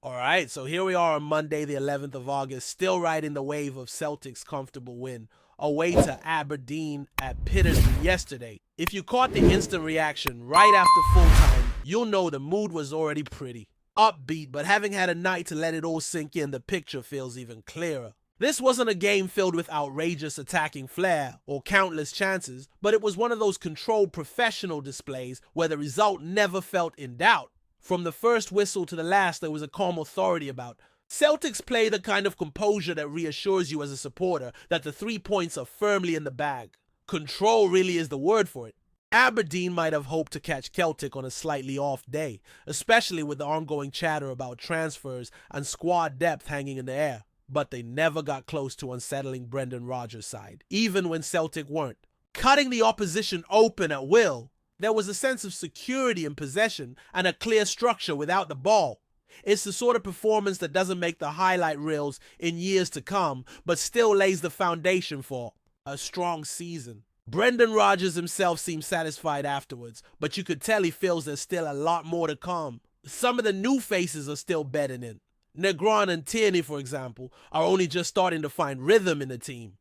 Alright, so here we are on Monday the 11th of August, still riding the wave of Celtic's comfortable win, away to Aberdeen at Pittersley yesterday. If you caught the instant reaction right after full time, you'll know the mood was already pretty upbeat, but having had a night to let it all sink in, the picture feels even clearer. This wasn't a game filled with outrageous attacking flair or countless chances, but it was one of those controlled professional displays where the result never felt in doubt. From the first whistle to the last, there was a calm authority about. Celtics play the kind of composure that reassures you as a supporter that the 3 points are firmly in the bag. Control really is the word for it. Aberdeen might have hoped to catch Celtic on a slightly off day, especially with the ongoing chatter about transfers and squad depth hanging in the air. But they never got close to unsettling Brendan Rodgers' side, even when Celtic weren't. Cutting the opposition open at will, there was a sense of security in possession and a clear structure without the ball. It's the sort of performance that doesn't make the highlight reels in years to come, but still lays the foundation for a strong season. Brendan Rodgers himself seemed satisfied afterwards, but you could tell he feels there's still a lot more to come. Some of the new faces are still bedding in. Negron and Tierney, for example, are only just starting to find rhythm in the team.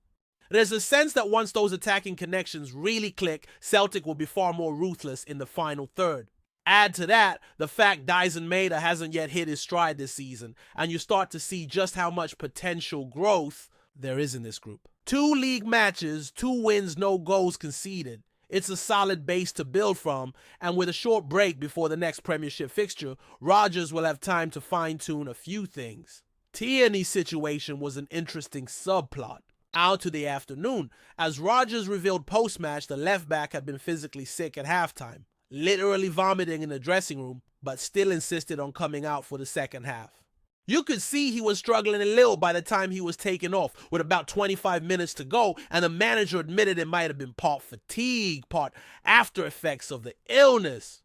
There's a sense that once those attacking connections really click, Celtic will be far more ruthless in the final third. Add to that the fact Dyson Maeda hasn't yet hit his stride this season, and you start to see just how much potential growth there is in this group. 2 league matches, 2 wins, no goals conceded. It's a solid base to build from, and with a short break before the next Premiership fixture, Rodgers will have time to fine-tune a few things. Tierney's situation was an interesting subplot. Out to the afternoon, as Rodgers revealed post-match the left-back had been physically sick at halftime, literally vomiting in the dressing room, but still insisted on coming out for the second half. You could see he was struggling a little by the time he was taken off, with about 25 minutes to go, and the manager admitted it might have been part fatigue, part after effects of the illness.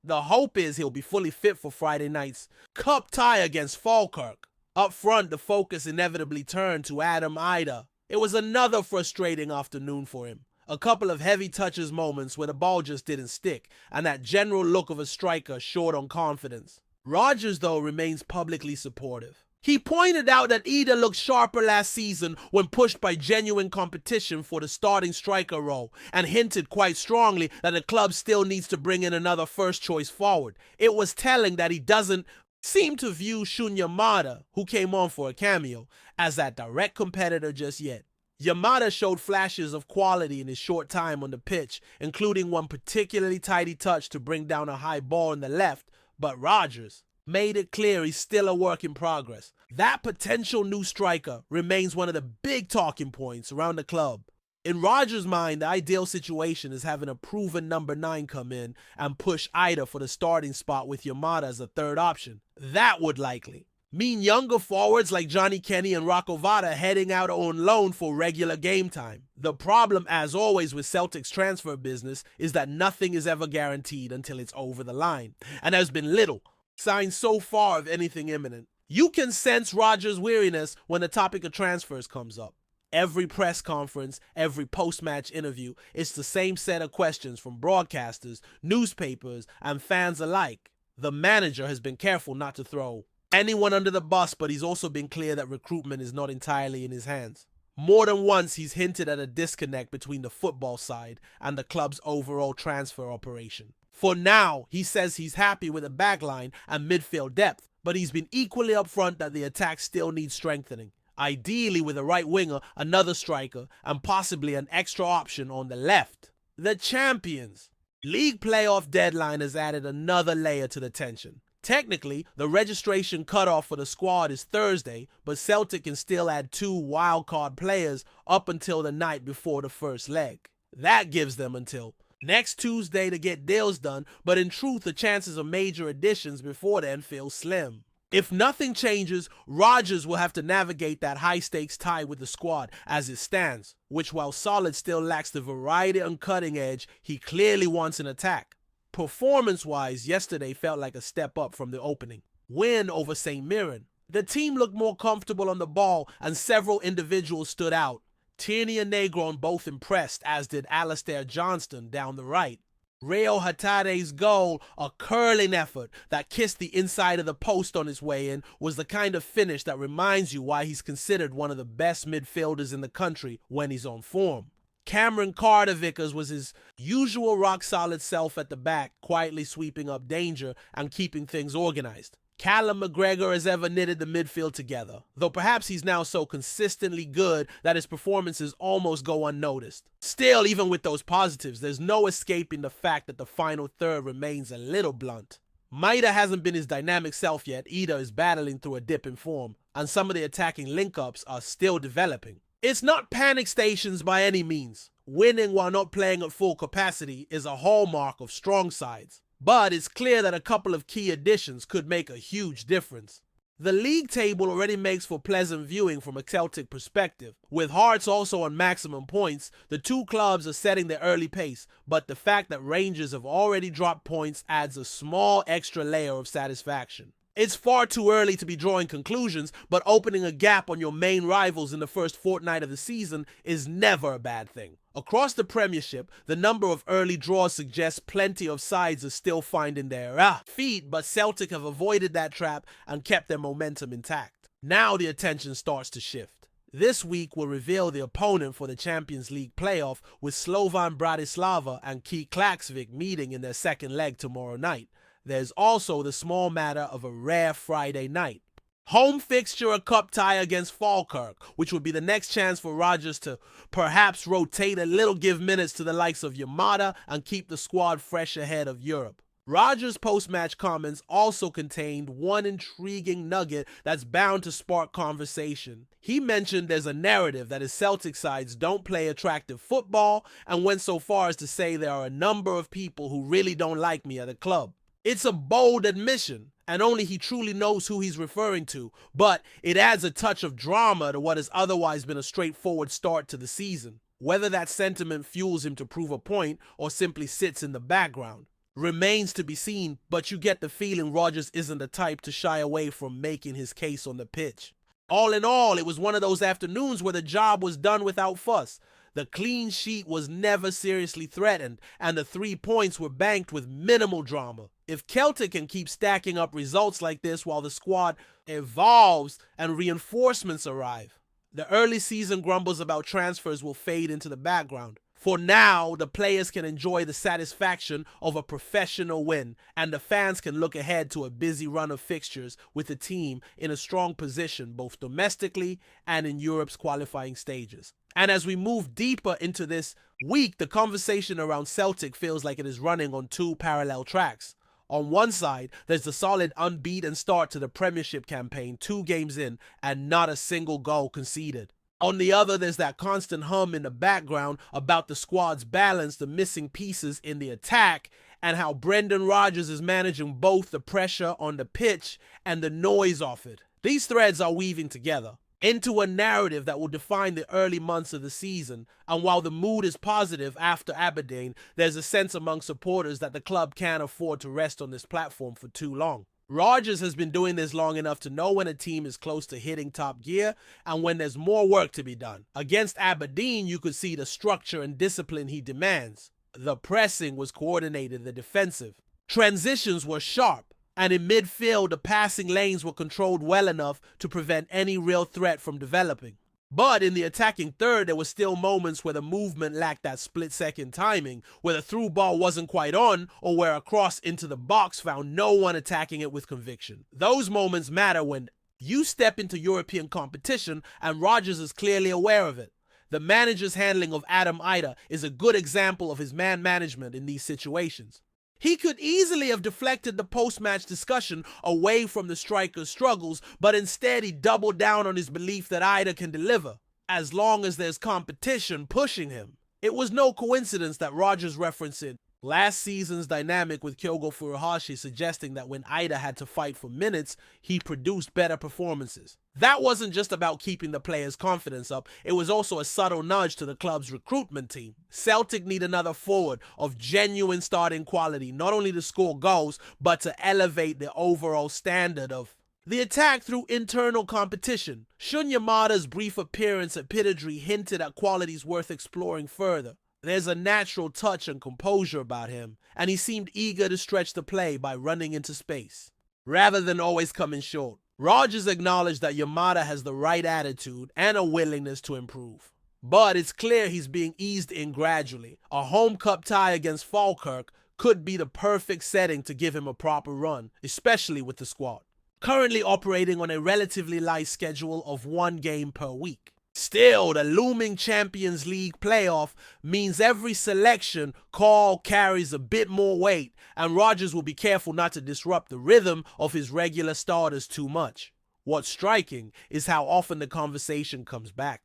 The hope is he'll be fully fit for Friday night's cup tie against Falkirk. Up front, the focus inevitably turned to Adam Ida. It was another frustrating afternoon for him. A couple of heavy touches moments where the ball just didn't stick, and that general look of a striker short on confidence. Rodgers, though, remains publicly supportive. He pointed out that Ida looked sharper last season when pushed by genuine competition for the starting striker role, and hinted quite strongly that the club still needs to bring in another first-choice forward. It was telling that he doesn't seem to view Shunya Yamada, who came on for a cameo, as that direct competitor just yet. Yamada showed flashes of quality in his short time on the pitch, including one particularly tidy touch to bring down a high ball on the left, but Rodgers made it clear he's still a work in progress. That potential new striker remains one of the big talking points around the club. In Rodgers' mind, the ideal situation is having a proven number 9 come in and push Ida for the starting spot with Yamada as a third option. That would likely mean younger forwards like Johnny Kenny and Rocco Vada heading out on loan for regular game time. The problem, as always with Celtic's transfer business, is that nothing is ever guaranteed until it's over the line, and there's been little signs so far of anything imminent. You can sense Rodgers' weariness when the topic of transfers comes up. Every press conference, every post-match interview, it's the same set of questions from broadcasters, newspapers, and fans alike. The manager has been careful not to throw anyone under the bus, but he's also been clear that recruitment is not entirely in his hands. More than once, he's hinted at a disconnect between the football side and the club's overall transfer operation. For now, he says he's happy with the backline and midfield depth, but he's been equally upfront that the attack still needs strengthening. Ideally with a right winger, another striker, and possibly an extra option on the left. The champions. League playoff deadline has added another layer to the tension. Technically, the registration cutoff for the squad is Thursday, but Celtic can still add 2 wildcard players up until the night before the first leg. That gives them until next Tuesday to get deals done, but in truth, the chances of major additions before then feel slim. If nothing changes, Rodgers will have to navigate that high-stakes tie with the squad as it stands, which while solid still lacks the variety and cutting edge he clearly wants in attack. Performance-wise, yesterday felt like a step up from the opening win over St. Mirren. The team looked more comfortable on the ball and several individuals stood out. Tierney and Negron both impressed, as did Alistair Johnston down the right. Reo Hatade's goal, a curling effort that kissed the inside of the post on its way in, was the kind of finish that reminds you why he's considered one of the best midfielders in the country when he's on form. Cameron Carter-Vickers was his usual rock-solid self at the back, quietly sweeping up danger and keeping things organized. Callum McGregor has ever knitted the midfield together, though perhaps he's now so consistently good that his performances almost go unnoticed. Still, even with those positives, there's no escaping the fact that the final third remains a little blunt. Maida hasn't been his dynamic self yet. Ida is battling through a dip in form, and some of the attacking link-ups are still developing. It's not panic stations by any means. Winning while not playing at full capacity is a hallmark of strong sides. But it's clear that a couple of key additions could make a huge difference. The league table already makes for pleasant viewing from a Celtic perspective. With Hearts also on maximum points, the two clubs are setting their early pace, but the fact that Rangers have already dropped points adds a small extra layer of satisfaction. It's far too early to be drawing conclusions, but opening a gap on your main rivals in the first fortnight of the season is never a bad thing. Across the Premiership, the number of early draws suggests plenty of sides are still finding their feet, but Celtic have avoided that trap and kept their momentum intact. Now the attention starts to shift. This week will reveal the opponent for the Champions League playoff, with Slovan Bratislava and Key Klaksvik meeting in their second leg tomorrow night. There's also the small matter of a rare Friday night. Home fixture, a cup tie against Falkirk, which would be the next chance for Rodgers to perhaps rotate a little, give minutes to the likes of Yamada and keep the squad fresh ahead of Europe. Rodgers' post-match comments also contained one intriguing nugget that's bound to spark conversation. He mentioned there's a narrative that his Celtic sides don't play attractive football, and went so far as to say there are a number of people who really don't like me at the club. It's a bold admission, and only he truly knows who he's referring to, but it adds a touch of drama to what has otherwise been a straightforward start to the season. Whether that sentiment fuels him to prove a point or simply sits in the background remains to be seen, but you get the feeling Rodgers isn't the type to shy away from making his case on the pitch. All in all, it was one of those afternoons where the job was done without fuss. The clean sheet was never seriously threatened, and the 3 points were banked with minimal drama. If Celtic can keep stacking up results like this while the squad evolves and reinforcements arrive, the early season grumbles about transfers will fade into the background. For now, the players can enjoy the satisfaction of a professional win, and the fans can look ahead to a busy run of fixtures with the team in a strong position both domestically and in Europe's qualifying stages. And as we move deeper into this week, the conversation around Celtic feels like it is running on two parallel tracks. On one side, there's the solid unbeaten start to the Premiership campaign, 2 games in, and not a single goal conceded. On the other, there's that constant hum in the background about the squad's balance, the missing pieces in the attack, and how Brendan Rodgers is managing both the pressure on the pitch and the noise off it. These threads are weaving together into a narrative that will define the early months of the season, and while the mood is positive after Aberdeen, there's a sense among supporters that the club can't afford to rest on this platform for too long. Rodgers has been doing this long enough to know when a team is close to hitting top gear and when there's more work to be done. Against Aberdeen, you could see the structure and discipline he demands. The pressing was coordinated, the defensive transitions were sharp, and in midfield, the passing lanes were controlled well enough to prevent any real threat from developing. But in the attacking third, there were still moments where the movement lacked that split-second timing, where the through ball wasn't quite on, or where a cross into the box found no one attacking it with conviction. Those moments matter when you step into European competition, and Rodgers is clearly aware of it. The manager's handling of Adam Ida is a good example of his man management in these situations. He could easily have deflected the post-match discussion away from the striker's struggles, but instead he doubled down on his belief that Ida can deliver, as long as there's competition pushing him. It was no coincidence that Rodgers referenced it last season's dynamic with Kyogo Furuhashi, suggesting that when Ida had to fight for minutes, he produced better performances. That wasn't just about keeping the players' confidence up, it was also a subtle nudge to the club's recruitment team. Celtic need another forward of genuine starting quality, not only to score goals, but to elevate the overall standard of the attack through internal competition. Shun Yamada's brief appearance at Pittodrie hinted at qualities worth exploring further. There's a natural touch and composure about him, and he seemed eager to stretch the play by running into space, rather than always coming short. Rodgers acknowledged that Yamada has the right attitude and a willingness to improve. But it's clear he's being eased in gradually. A home cup tie against Falkirk could be the perfect setting to give him a proper run, especially with the squad currently operating on a relatively light schedule of 1 game per week. Still, the looming Champions League playoff means every selection call carries a bit more weight, and Rodgers will be careful not to disrupt the rhythm of his regular starters too much. What's striking is how often the conversation comes back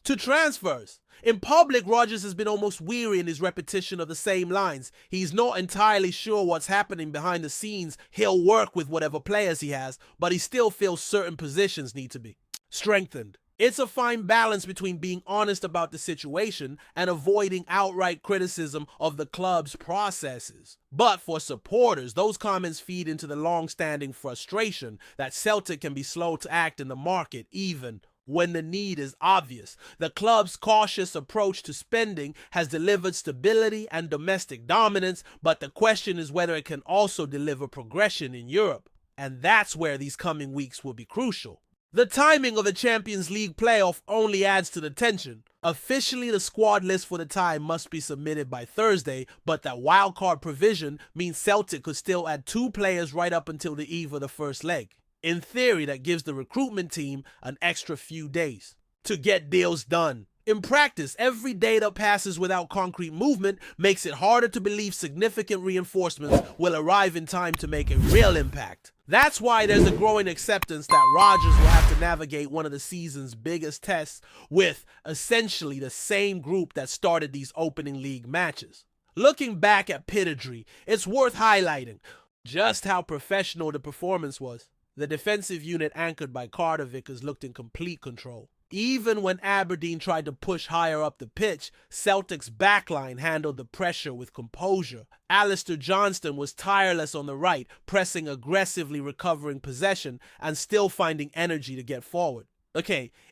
to transfers. In public, Rodgers has been almost weary in his repetition of the same lines. He's not entirely sure what's happening behind the scenes. He'll work with whatever players he has, but he still feels certain positions need to be strengthened. It's a fine balance between being honest about the situation and avoiding outright criticism of the club's processes. But for supporters, those comments feed into the long-standing frustration that Celtic can be slow to act in the market even when the need is obvious. The club's cautious approach to spending has delivered stability and domestic dominance, but the question is whether it can also deliver progression in Europe. And that's where these coming weeks will be crucial. The timing of the Champions League playoff only adds to the tension. Officially, the squad list for the tie must be submitted by Thursday, but that wildcard provision means Celtic could still add 2 players right up until the eve of the first leg. In theory, that gives the recruitment team an extra few days to get deals done. In practice, every day that passes without concrete movement makes it harder to believe significant reinforcements will arrive in time to make a real impact. That's why there's a growing acceptance that Rodgers will have to navigate one of the season's biggest tests with essentially the same group that started these opening league matches. Looking back at Pittodrie, it's worth highlighting just how professional the performance was. The defensive unit anchored by Carter Vickers looked in complete control. Even when Aberdeen tried to push higher up the pitch, Celtic's backline handled the pressure with composure. Alistair Johnston was tireless on the right, pressing aggressively, recovering possession, and still finding energy to get forward.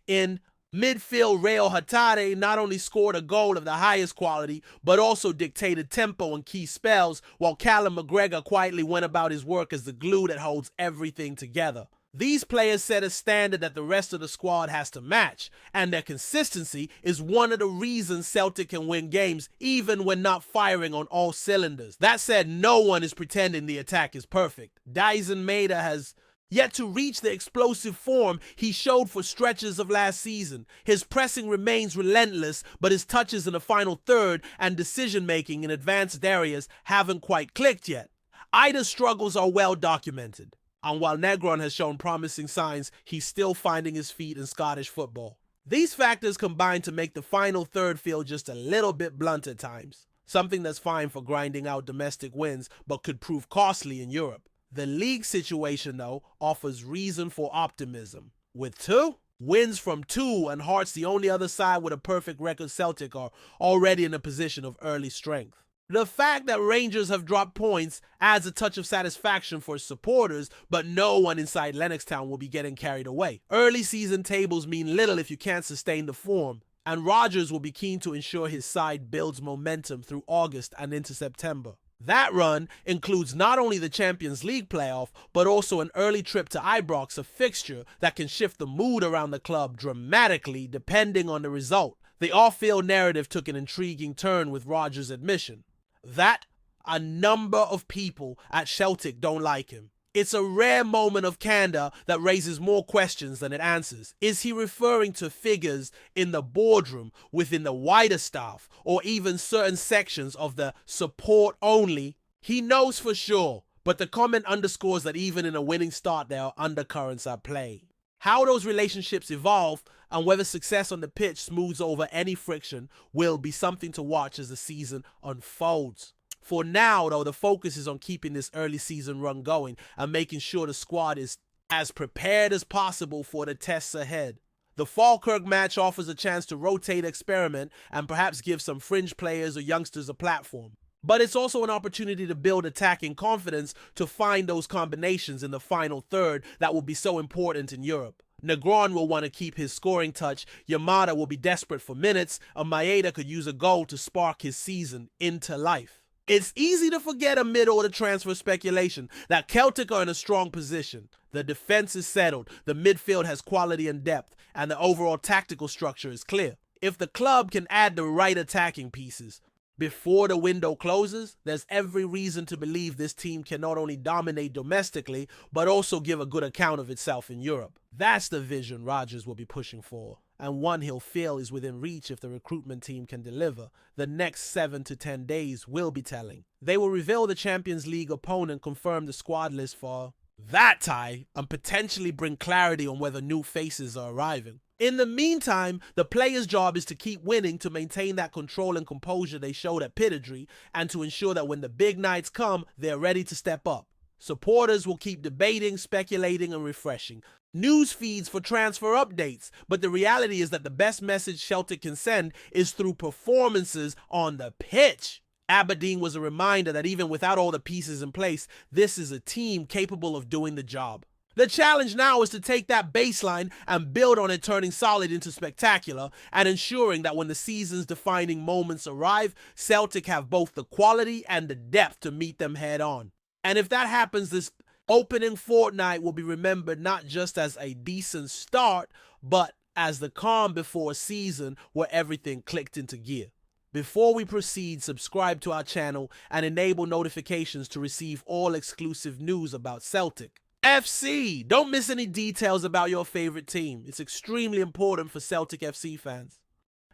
In midfield, Rayo Hatare not only scored a goal of the highest quality, but also dictated tempo in key spells, while Callum McGregor quietly went about his work as the glue that holds everything together. These players set a standard that the rest of the squad has to match, and their consistency is one of the reasons Celtic can win games even when not firing on all cylinders. That said, no one is pretending the attack is perfect. Dyson Maeda has yet to reach the explosive form he showed for stretches of last season. His pressing remains relentless, but his touches in the final third and decision-making in advanced areas haven't quite clicked yet. Ida's struggles are well documented, and while Negron has shown promising signs, he's still finding his feet in Scottish football. These factors combine to make the final third feel just a little bit blunt at times, something that's fine for grinding out domestic wins, but could prove costly in Europe. The league situation, though, offers reason for optimism. With 2 wins from 2 and Hearts the only other side with a perfect record, Celtic are already in a position of early strength. The fact that Rangers have dropped points adds a touch of satisfaction for supporters, but no one inside Lennoxtown will be getting carried away. Early season tables mean little if you can't sustain the form, and Rodgers will be keen to ensure his side builds momentum through August and into September. That run includes not only the Champions League playoff, but also an early trip to Ibrox, a fixture that can shift the mood around the club dramatically depending on the result. The off-field narrative took an intriguing turn with Rodgers' admission that a number of people at Celtic don't like him. It's a rare moment of candor that raises more questions than it answers. Is he referring to figures in the boardroom, within the wider staff, or even certain sections of the support only? He knows for sure, but the comment underscores that even in a winning start there are undercurrents at play. How those relationships evolve and whether success on the pitch smooths over any friction will be something to watch as the season unfolds. For now, though, the focus is on keeping this early season run going and making sure the squad is as prepared as possible for the tests ahead. The Falkirk match offers a chance to rotate, experiment, and perhaps give some fringe players or youngsters a platform. But it's also an opportunity to build attacking confidence to find those combinations in the final third that will be so important in Europe. Negron will want to keep his scoring touch, Yamada will be desperate for minutes, and Maeda could use a goal to spark his season into life. It's easy to forget amid all the transfer speculation that Celtic are in a strong position. The defense is settled, the midfield has quality and depth, and the overall tactical structure is clear. If the club can add the right attacking pieces before the window closes, there's every reason to believe this team can not only dominate domestically, but also give a good account of itself in Europe. That's the vision Rodgers will be pushing for, and one he'll feel is within reach if the recruitment team can deliver. The next 7 to 10 days will be telling. They will reveal the Champions League opponent, confirm the squad list for that tie, and potentially bring clarity on whether new faces are arriving. In the meantime, the players' job is to keep winning, to maintain that control and composure they showed at Pittodrie, and to ensure that when the big nights come, they're ready to step up. Supporters will keep debating, speculating, and refreshing news feeds for transfer updates, but the reality is that the best message Celtic can send is through performances on the pitch. Aberdeen was a reminder that even without all the pieces in place, this is a team capable of doing the job. The challenge now is to take that baseline and build on it, turning solid into spectacular, and ensuring that when the season's defining moments arrive, Celtic have both the quality and the depth to meet them head on. And if that happens, this opening fortnight will be remembered not just as a decent start, but as the calm before a season where everything clicked into gear. Before we proceed, subscribe to our channel and enable notifications to receive all exclusive news about Celtic FC. Don't miss any details about your favorite team. It's extremely important for Celtic FC fans.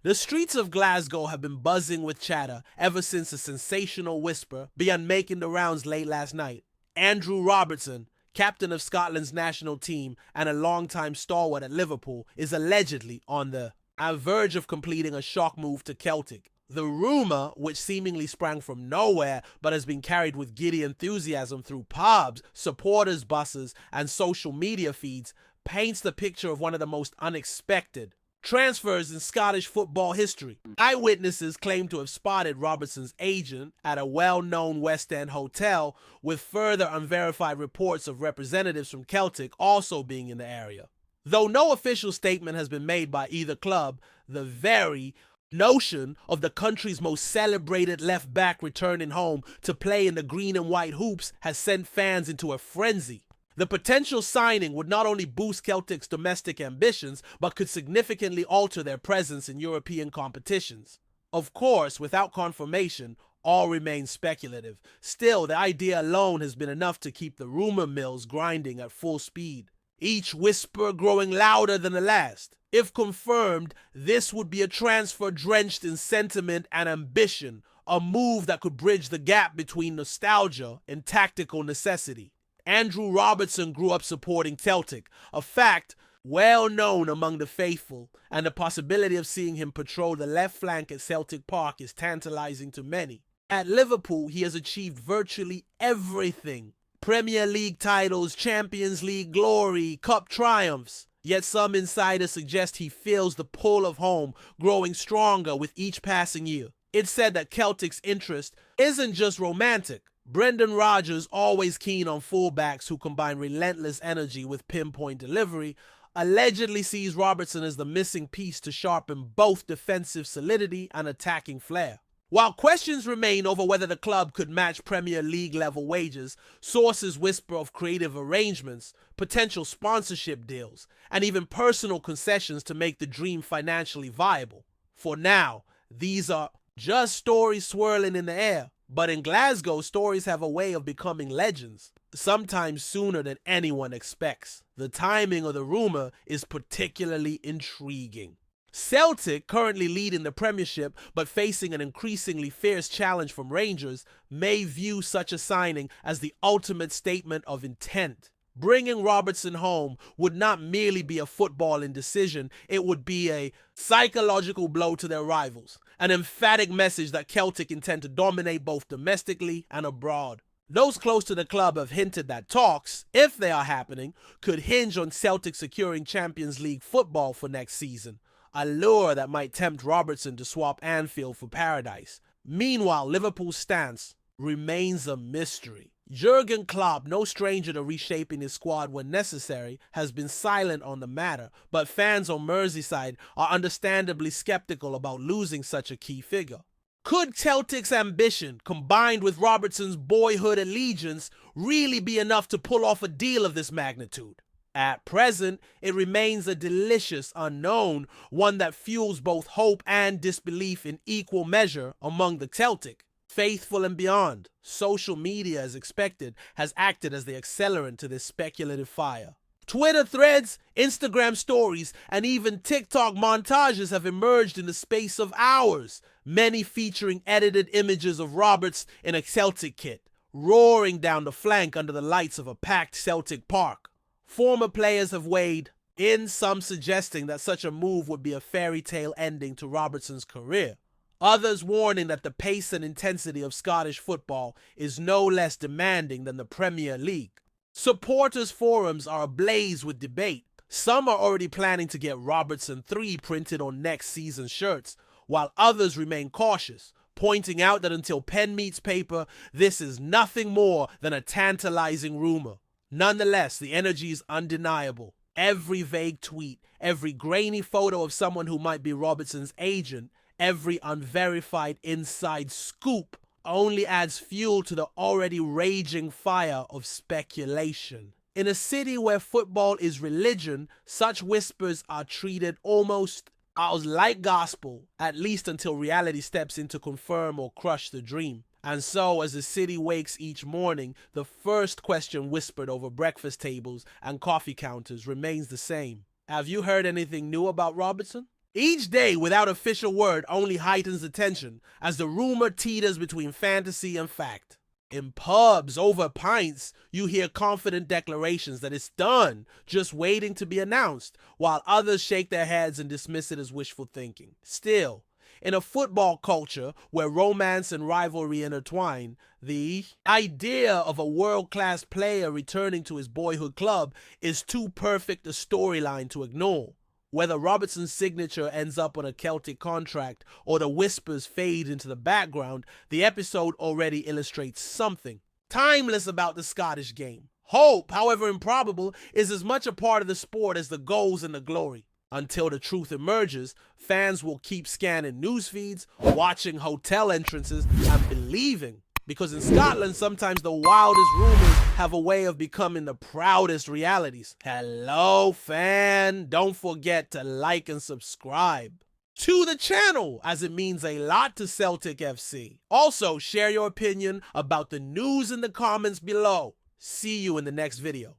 The streets of Glasgow have been buzzing with chatter ever since a sensational whisper began making the rounds late last night. Andrew Robertson, captain of Scotland's national team and a longtime stalwart at Liverpool, is allegedly on the verge of completing a shock move to Celtic. The rumor, which seemingly sprang from nowhere but has been carried with giddy enthusiasm through pubs, supporters' buses, and social media feeds, paints the picture of one of the most unexpected transfers in Scottish football history. Eyewitnesses claim to have spotted Robertson's agent at a well-known West End hotel, with further unverified reports of representatives from Celtic also being in the area. Though no official statement has been made by either club, the very notion of the country's most celebrated left back returning home to play in the green and white hoops has sent fans into a frenzy. The potential signing would not only boost Celtic's domestic ambitions, but could significantly alter their presence in European competitions. Of course, without confirmation, all remains speculative. Still, the idea alone has been enough to keep the rumor mills grinding at full speed, each whisper growing louder than the last. If confirmed, this would be a transfer drenched in sentiment and ambition, a move that could bridge the gap between nostalgia and tactical necessity. Andrew Robertson grew up supporting Celtic, a fact well known among the faithful, and the possibility of seeing him patrol the left flank at Celtic Park is tantalizing to many. At Liverpool, he has achieved virtually everything: Premier League titles, Champions League glory, cup triumphs. Yet some insiders suggest he feels the pull of home growing stronger with each passing year. It's said that Celtic's interest isn't just romantic. Brendan Rodgers, always keen on fullbacks who combine relentless energy with pinpoint delivery, allegedly sees Robertson as the missing piece to sharpen both defensive solidity and attacking flair. While questions remain over whether the club could match Premier League level wages, sources whisper of creative arrangements, potential sponsorship deals, and even personal concessions to make the dream financially viable. For now, these are just stories swirling in the air, but in Glasgow, stories have a way of becoming legends, sometimes sooner than anyone expects. The timing of the rumor is particularly intriguing. Celtic, currently leading the Premiership but facing an increasingly fierce challenge from Rangers, may view such a signing as the ultimate statement of intent. Bringing Robertson home would not merely be a footballing decision, it would be a psychological blow to their rivals, an emphatic message that Celtic intend to dominate both domestically and abroad. Those close to the club have hinted that talks, if they are happening, could hinge on Celtic securing Champions League football for next season, a lure that might tempt Robertson to swap Anfield for paradise. Meanwhile, Liverpool's stance remains a mystery. Jurgen Klopp, no stranger to reshaping his squad when necessary, has been silent on the matter, but fans on Merseyside are understandably skeptical about losing such a key figure. Could Celtic's ambition, combined with Robertson's boyhood allegiance, really be enough to pull off a deal of this magnitude? At present, it remains a delicious unknown, one that fuels both hope and disbelief in equal measure among the Celtic. Faithful and beyond, social media, as expected, has acted as the accelerant to this speculative fire. Twitter threads, Instagram stories, and even TikTok montages have emerged in the space of hours, many featuring edited images of Roberts in a Celtic kit, roaring down the flank under the lights of a packed Celtic park. Former players have weighed in, some suggesting that such a move would be a fairy tale ending to Robertson's career. Others warning that the pace and intensity of Scottish football is no less demanding than the Premier League. Supporters' forums are ablaze with debate. Some are already planning to get Robertson 3 printed on next season's shirts, while others remain cautious, pointing out that until pen meets paper, this is nothing more than a tantalizing rumor. Nonetheless, the energy is undeniable. Every vague tweet, every grainy photo of someone who might be Robertson's agent, every unverified inside scoop only adds fuel to the already raging fire of speculation. In a city where football is religion, such whispers are treated almost as like gospel, at least until reality steps in to confirm or crush the dream. And so, as the city wakes each morning, the first question whispered over breakfast tables and coffee counters remains the same. Have you heard anything new about Robertson? Each day without official word only heightens the tension as the rumor teeters between fantasy and fact. In pubs, over pints, you hear confident declarations that it's done, just waiting to be announced, while others shake their heads and dismiss it as wishful thinking. Still, in a football culture where romance and rivalry intertwine, the idea of a world-class player returning to his boyhood club is too perfect a storyline to ignore. Whether Robertson's signature ends up on a Celtic contract or the whispers fade into the background, the episode already illustrates something timeless about the Scottish game. Hope, however improbable, is as much a part of the sport as the goals and the glory. Until the truth emerges, fans will keep scanning news feeds, watching hotel entrances, and believing. Because in Scotland, sometimes the wildest rumors have a way of becoming the proudest realities. Hello, fan. Don't forget to like and subscribe to the channel, as it means a lot to Celtic FC. Also, share your opinion about the news in the comments below. See you in the next video.